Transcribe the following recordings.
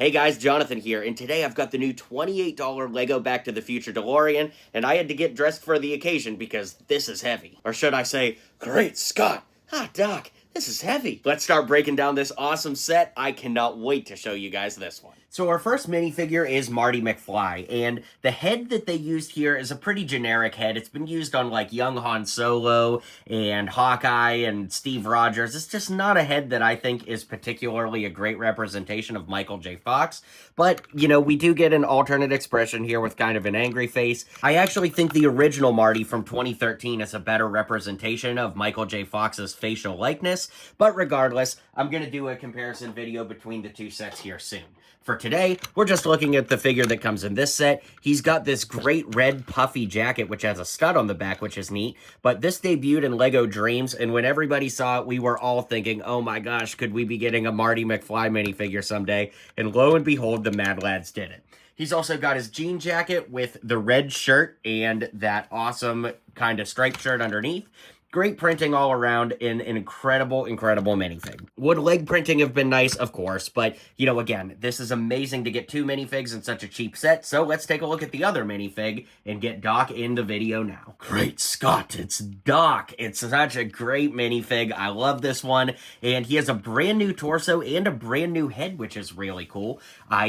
Hey guys, Jonathan here, and today I've got the new $28 Lego Back to the Future DeLorean, and I had to get dressed for the occasion because this is heavy. Or should I say, great Scott! Ah, Doc, this is heavy. Let's start breaking down this awesome set. I cannot wait to show you guys this one. So our first minifigure is Marty McFly, and the head that they used here is a pretty generic head. It's been used on like young Han Solo and Hawkeye and Steve Rogers. It's just not a head that I think is particularly a great representation of Michael J. Fox, but, you know, we do get an alternate expression here with kind of an angry face. I actually think the original Marty from 2013 is a better representation of Michael J. Fox's facial likeness, but regardless, I'm going to do a comparison video between the two sets here soon. For today, we're just looking at the figure that comes in this set. He's got this great red puffy jacket, which has a stud on the back, which is neat. But this debuted in LEGO Dreams, and when everybody saw it, we were all thinking, oh my gosh, could we be getting a Marty McFly minifigure someday? And lo and behold, the Mad Lads did it. He's also got his jean jacket with the red shirt and that awesome kind of striped shirt underneath. Great printing all around in an incredible minifig. Would leg printing have been nice? Of course, but, you know, again, this is amazing to get two minifigs in such a cheap set, so let's take a look at the other minifig and get Doc in the video now. Great Scott, it's Doc. It's such a great minifig. I love this one, and he has a brand new torso and a brand new head, which is really cool.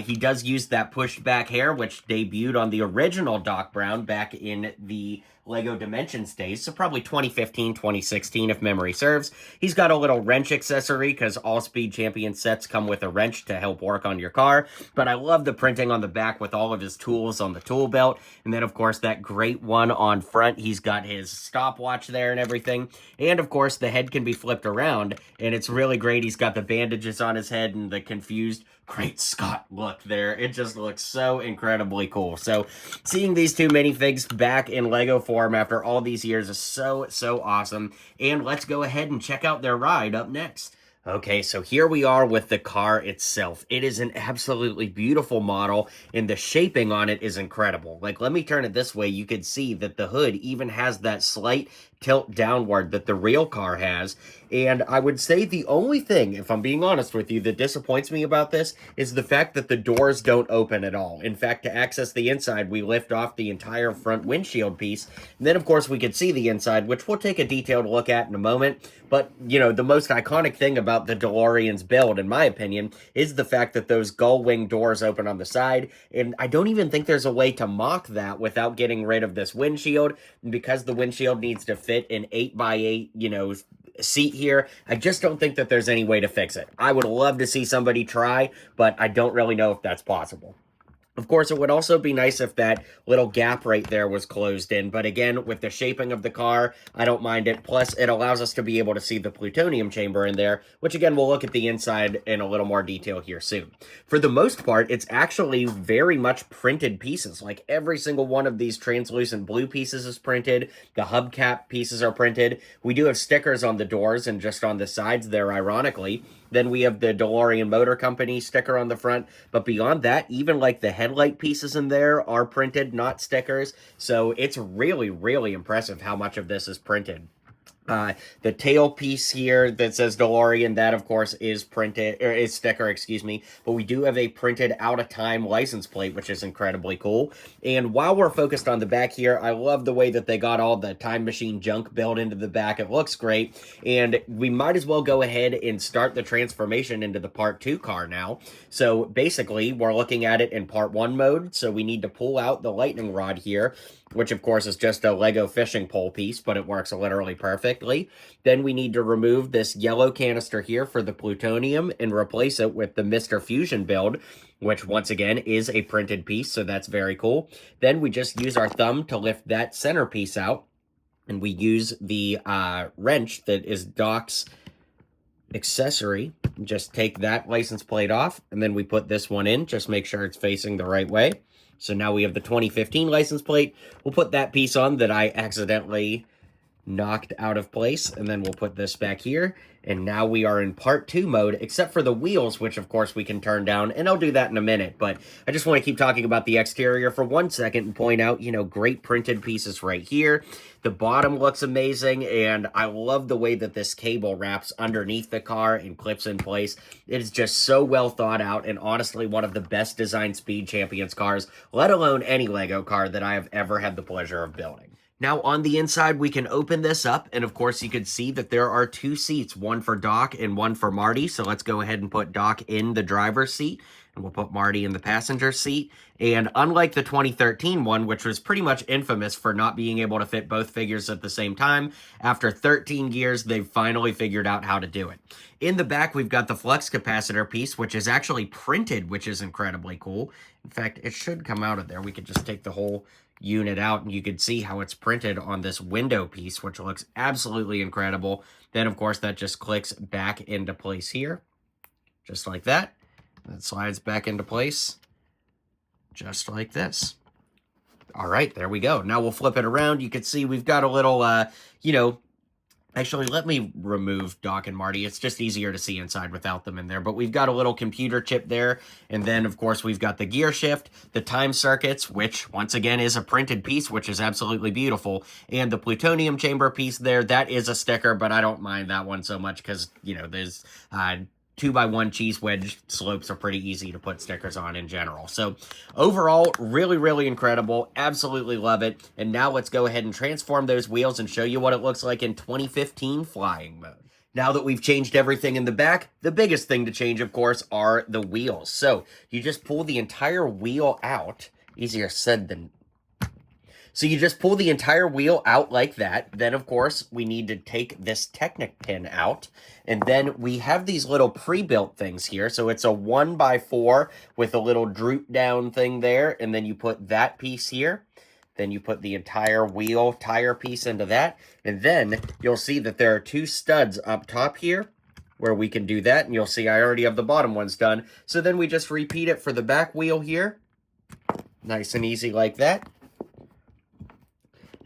He does use that pushed back hair, which debuted on the original Doc Brown back in the LEGO Dimensions days, so probably 2015, 2016 if memory serves. He's got a little wrench accessory because all Speed Champion sets come with a wrench to help work on your car, but I love the printing on the back with all of his tools on the tool belt, and then of course that great one on front. He's got his stopwatch there and everything, and of course the head can be flipped around, and it's really great. He's got the bandages on his head and the confused Great Scott look there. It just looks so incredibly cool. So seeing these two minifigs back in LEGO form after all these years is so awesome. And let's go ahead and check out their ride up next. Okay, so here we are with the car itself. It is an absolutely beautiful model, and the shaping on it is incredible. Like, let me turn it this way. You can see that the hood even has that slight tilt downward that the real car has. And I would say the only thing, if I'm being honest with you, that disappoints me about this is the fact that the doors don't open at all. In fact, to access the inside, we lift off the entire front windshield piece. And then, of course, we can see the inside, which we'll take a detailed look at in a moment. But, you know, the most iconic thing about the DeLorean's build, in my opinion, is the fact that those gull wing doors open on the side. And I don't even think there's a way to mock that without getting rid of this windshield. And because the windshield needs to fit an 8x8, you know, seat here, I just don't think that there's any way to fix it. I would love to see somebody try, but I don't really know if that's possible. Of course, it would also be nice if that little gap right there was closed in, but again, with the shaping of the car, I don't mind it. Plus, it allows us to be able to see the plutonium chamber in there, which again, we'll look at the inside in a little more detail here soon. For the most part, it's actually very much printed pieces. Like, every single one of these translucent blue pieces is printed. The hubcap pieces are printed. We do have stickers on the doors and just on the sides there, ironically. Then we have the DeLorean Motor Company sticker on the front. But beyond that, even like the headlight pieces in there are printed, not stickers. So it's really impressive how much of this is printed. The tail piece here that says DeLorean, that of course is printed, or is sticker, excuse me, but we do have a printed out-of-time license plate, which is incredibly cool. And while we're focused on the back here, I love the way that they got all the time machine junk built into the back. It looks great, and we might as well go ahead and start the transformation into the Part 2 car now. So basically, we're looking at it in Part 1 mode, so we need to pull out the lightning rod here, which of course is just a Lego fishing pole piece, but it works literally perfectly. Then we need to remove this yellow canister here for the plutonium and replace it with the Mr. Fusion build, which once again is a printed piece, so that's very cool. Then we just use our thumb to lift that centerpiece out, and we use the wrench that is Doc's accessory. Just take that license plate off, and then we put this one in. Just make sure it's facing the right way. So now we have the 2015 license plate. We'll put that piece on that I accidentally knocked out of place, and then we'll put this back here. And now we are in part 2 mode, except for the wheels, which of course we can turn down, and I'll do that in a minute. But I just want to keep talking about the exterior for 1 second and point out, you know, great printed pieces right here. The bottom looks amazing, and I love the way that this cable wraps underneath the car and clips in place. It is just so well thought out, and honestly one of the best designed Speed Champions cars, let alone any LEGO car that I have ever had the pleasure of building. Now, on the inside, we can open this up, and of course, you can see that there are 2 seats, one for Doc and one for Marty. So let's go ahead and put Doc in the driver's seat, and we'll put Marty in the passenger seat. And unlike the 2013 one, which was pretty much infamous for not being able to fit both figures at the same time, after 13 years, they've finally figured out how to do it. In the back, we've got the flux capacitor piece, which is actually printed, which is incredibly cool. In fact, it should come out of there. We could just take the whole unit out, and you can see how it's printed on this window piece, which looks absolutely incredible. Then, of course, that just clicks back into place here, just like that. It slides back into place, just like this. All right, there we go. Now we'll flip it around. You can see we've got a little, you know, actually, let me remove Doc and Marty. It's just easier to see inside without them in there. But we've got a little computer chip there. And then, of course, we've got the gear shift, the time circuits, which, once again, is a printed piece, which is absolutely beautiful. And the plutonium chamber piece there, that is a sticker, but I don't mind that one so much because, you know, there's 2x1 cheese wedge slopes are pretty easy to put stickers on in general. So overall, really, really incredible. Absolutely love it. And now let's go ahead and transform those wheels and show you what it looks like in 2015 flying mode. Now that we've changed everything in the back, the biggest thing to change, of course, are the wheels. So you just pull the entire wheel out. Easier said than So you just pull the entire wheel out like that. Then, of course, we need to take this Technic pin out. And then we have these little pre-built things here. So it's a 1x4 with a little droop down thing there. And then you put that piece here. Then you put the entire wheel tire piece into that. And then you'll see that there are 2 studs up top here where we can do that. And you'll see I already have the bottom ones done. So then we just repeat it for the back wheel here. Nice and easy like that.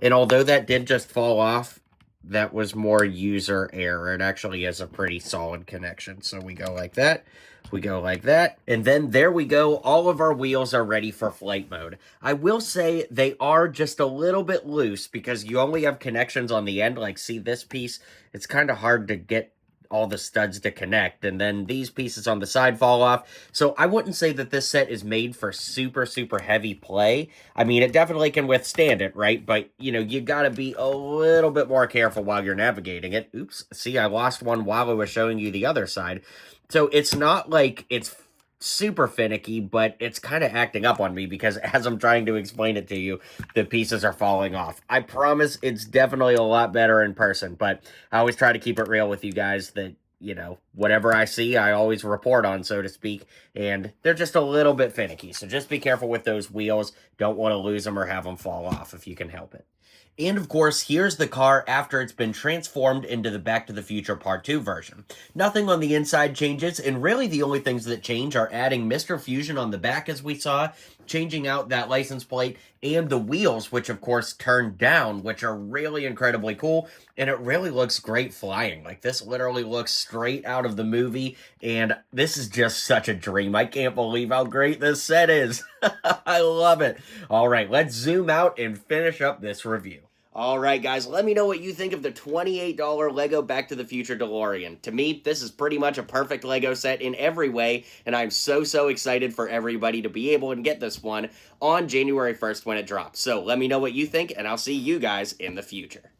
And although that did just fall off, that was more user error. It actually is a pretty solid connection. So we go like that, we go like that, and then there we go. All of our wheels are ready for flight mode. I will say they are just a little bit loose because you only have connections on the end. Like, see this piece? It's kind of hard to get all the studs to connect, and then these pieces on the side fall off. So I wouldn't say that this set is made for super heavy play. I mean, it definitely can withstand it, right? But, you know, you gotta be a little bit more careful while you're navigating it. Oops, see, I lost one while I was showing you the other side. So it's not like it's super finicky, but it's kind of acting up on me because as I'm trying to explain it to you, the pieces are falling off. I promise it's definitely a lot better in person, but I always try to keep it real with you guys that, you know, whatever I see, I always report on, so to speak, and they're just a little bit finicky. So just be careful with those wheels. Don't want to lose them or have them fall off if you can help it. And of course, here's the car after it's been transformed into the Back to the Future Part 2 version. Nothing on the inside changes, and really the only things that change are adding Mr. Fusion on the back as we saw, changing out that license plate, and the wheels, which of course turn down, which are really incredibly cool, and it really looks great flying. Like, this literally looks straight out of the movie, and this is just such a dream. I can't believe how great this set is. I love it. All right, let's zoom out and finish up this review. All right, guys, let me know what you think of the $28 LEGO Back to the Future DeLorean. To me, this is pretty much a perfect LEGO set in every way, and I'm so excited for everybody to be able to get this one on January 1st when it drops. So let me know what you think, and I'll see you guys in the future.